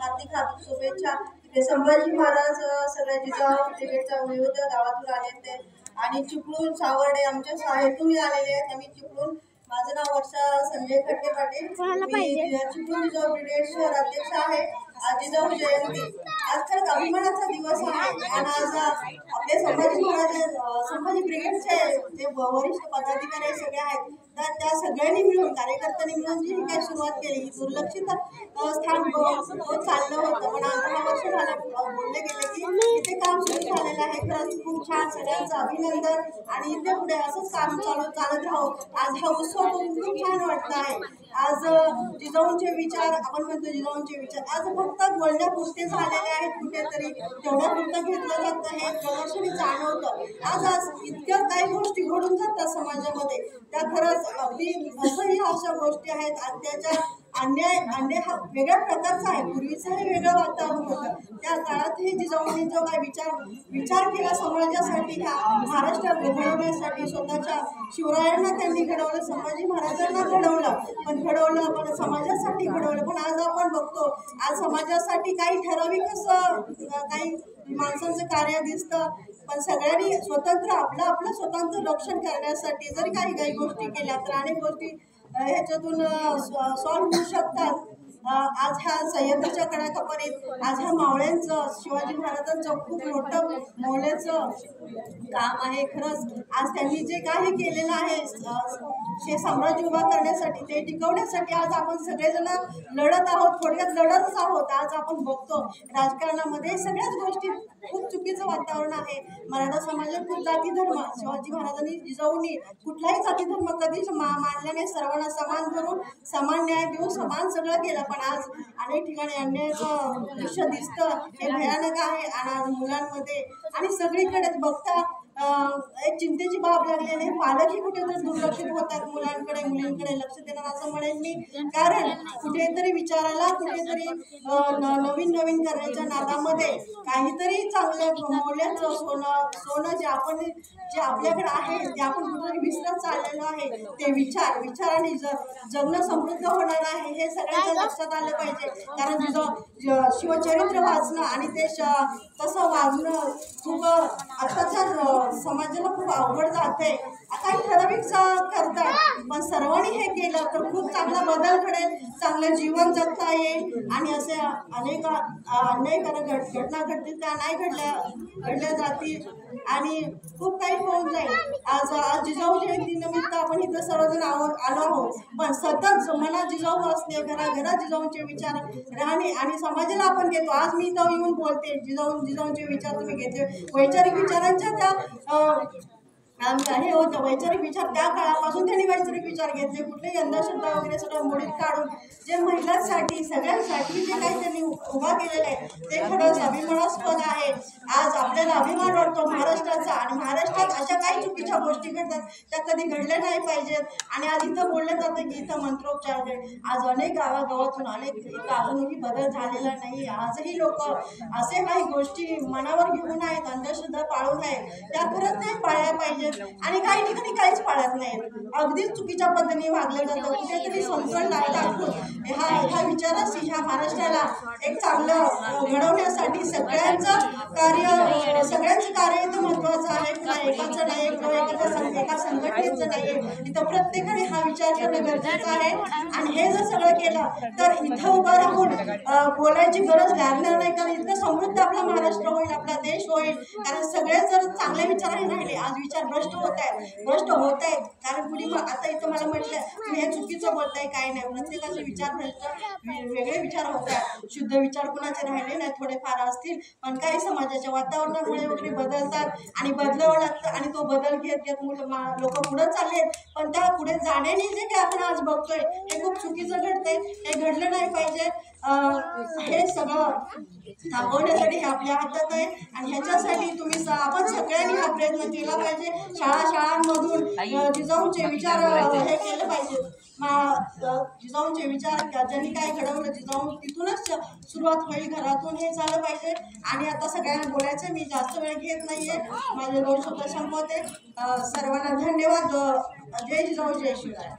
हार्दिक हार्दिक शुभेच्छा। तिथे संभाजी महाराज सगळ्या जिजाऊ ब्रिगेडच्या विविध गावातून आले ते आणि चिपळूण सावर्डे आमच्या शाळेतून आलेले आहेत। आम्ही चिपळूण, माझं नाव वर्षा संजय खट्टे पाटील, मी चिपळूण जिजाऊ ब्रिगेड शहर अध्यक्ष आहे। आज जिजाऊ जयंती, आज तर अभिमानाचा दिवस आहे आणि आज आपले संभाजी ब्रिगेडचे जे वरिष्ठ पदाधिकारी सगळे आहेत तर त्या सगळ्यांनी मिळून, कार्यकर्त्यांनी मिळून जी काही सुरुवात केली, दुर्लक्षित स्थान चाललं होतं, पण आज 10 वर्ष झालं बोलले गेले की इथे काम सुरू झालेलं आहे। खरंच खूप छान, सगळ्यांचं अभिनंदन आणि इथे पुढे असंच काम चालत राहू। आज हा उत्सव खूप छान वाटत आहे। आज जिजाऊंचे विचार, आपण म्हणतो जिजाऊंचे विचार आज फक्त बोलण्यापुरते झालेले आहेत, कुठेतरी तेवढ्या पुरतं घेतलं जातं हे प्रदर्शनी जाणवतं। आज इतक्या काही गोष्टी घडून जातात समाजामध्ये, त्या खरंच अगदी असंही अशा गोष्टी आहेत। त्याच्या अन्याय हा वेगळ्या प्रकारचा आहे, पूर्वीचंही वेगळं वातावरण होतं, त्या काळातही जिजाऊंनी जो काही विचार केला समाजासाठी, महाराष्ट्र घडवण्यासाठी, स्वतःच्या शिवरायांना त्यांनी घडवलं, संभाजी महाराजांना घडवलं पण समाजासाठी घडवलं। पण आज आपण बघतो, आज समाजासाठी काही ठराविक असं काही माणसांचं कार्य दिसतं, पण सगळ्यांनी स्वतंत्र आपलं स्वतंत्र रक्षण करण्यासाठी जरी काही गोष्टी केल्या तर अनेक गोष्टी ह्याच्यातून सॉल्व्ह होऊ शकतात। आज ह्या सह्याद्रीच्या कडाकपारीत आज ह्या मावळ्यांचं, शिवाजी महाराजांचं खूप मोठं मौल्याचं काम आहे। खरंच आज त्यांनी जे काही केलेलं आहे हे साम्राज्य उभा करण्यासाठी, ते टिकवण्यासाठी आज आपण सगळेजण लढत आहोत, थोडक्यात लढतच आहोत। आज आपण बघतो राजकारणामध्ये सगळ्याच गोष्टी खूप चुकीचं वातावरण आहे। मराठा समाजात खूप जाती धर्म, शिवाजी महाराजांनी, जिजाऊंनी कुठलाही जाती धर्म कधीच मानल्याने सर्वांना समान धरून, समान न्याय देऊन, समान सगळं केलं। पण आज अनेक ठिकाणी अन्यायाचं दृश्य दिसतं, हे भयानक आहे। आणि आज मुलांमध्ये आणि सगळीकडे बघता एक चिंतेची बाब लागलेली आहे, पालकही कुठेतरी दुर्लक्षित होतात, मुलांकडे मुलींकडे लक्ष देणार असं म्हणेन मी। कारण कुठेतरी विचाराला, कुठेतरी नवीन करण्याच्या नादामध्ये काहीतरी चांगलं मौल्याचं सोनं जे आपल्याकडे आहे ते आपण कुठेतरी विसरत चाललेलो आहे। ते विचाराने जगणं समृद्ध होणार आहे हे सगळ्यांच्या लक्षात आलं पाहिजे। कारण शिवचरित्र वाचणं आणि ते तसं वाचणं खूप आताच्या समाजाला खूप अवघड जाते। काही ठराविक करतात, पण सर्वांनी हे केलं तर खूप चांगला बदल घडेल, चांगलं जीवन जगता येईल आणि असे अनेक अन्यायकारक घटना घडतील त्या नाही घडल्या जातील आणि खूप काही होऊन जाईल। आज जिजाऊ जयंती निमित्त आपण इथं सर्वजण आलो आहोत, पण सतत मनात जिजाऊ असणे, घराघरात जिजाऊंचे विचार राहणे आणि समाजाला आपण घेतो। आज मी इथं येऊन बोलते, जिजाऊंचे विचार तुम्ही घेतले, वैचारिक विचारांच्या हे होतं, वैचारिक विचार त्या काळापासून त्यांनी वैचारिक विचार घेतले, कुठलेही अंधश्रद्धा वगैरे सगळं मोडीत काढून जे महिलांसाठी, सगळ्यांसाठी जे काही त्यांनी उभा केलेलं आहे ते खरंच अभिमानास्पद आहे। आज आपल्याला अभिमान वाटतो महाराष्ट्राचा, आणि महाराष्ट्रात अशा काही चुकीच्या गोष्टी घडतात त्या कधी घडल्या नाही पाहिजेत। आणि आज इथं बोललं जातं की इथं मंत्रोपचार घडेल, आज अनेक गावागावातून इथं अजूनही बदल झालेला नाही। आजही लोक असे काही गोष्टी मनावर घेऊन आहेत, अंधश्रद्धा पाळून आहेत, त्या खरंच नाही पाळल्या पाहिजेत आणि काही ठिकाणी काहीच पाळत नाहीत, अगदीच चुकीच्या पद्धतीने वागलं जातं। कुठेतरी समतोल दाखवून ह्या विचाराशी ह्या महाराष्ट्राला एक चांगलं घडवण्यासाठी सगळ्यांचं कार्य इथं महत्वाचं आहे। एकाचं नाही, एका संघटनेचं नाही, इथं प्रत्येकाने हा विचार करणं गरजेचं आहे। आणि हे जर सगळं केलं तर इथं उभं राहून बोलायची गरज लागणार नाही, कारण इतकं समृद्ध आपला महाराष्ट्र होईल, आपला देश होईल। कारण सगळे जर चांगले विचारही राहिले, आज विचार भ्रष्ट होत आहेत, कारण कुणी आता इथं मला म्हटलं तुम्ही हे चुकीचं बोलताय, काही नाही, प्रत्येकाचे विचार भ्रष्ट, वेगळे विचार होत आहेत, शुद्ध विचार कुणाचे राहिले नाही, थोडेफार असतील, पण काही समाजाच्या वातावरणामुळे वगैरे बदलतात आणि बदलावं लागतं आणि तो बदल घेत लोक पुढे चालले, पण त्या पुढे जाण्याने जे काही आपण आज बघतोय हे खूप चुकीचं घडतंय, हे घडलं नाही पाहिजे। हे सगळं थांबवण्यासाठी हे आपल्या हातात आहे आणि ह्याच्यासाठी आपण सगळ्यांनी हा प्रयत्न केला पाहिजे। शाळांमधून जिजाऊंचे विचार हे केले पाहिजे, जिजाऊंचे विचार ज्यांनी काय घडवलं, जिजाऊ तिथूनच सुरुवात होईल, घरातून हे झालं पाहिजे। आणि आता सगळ्यांना बोलायचं, मी जास्त वेळ घेत नाहीये, माझे 2 शब्द संपवते। सर्वांना धन्यवाद। जय जिजाऊ, जय शिवराय।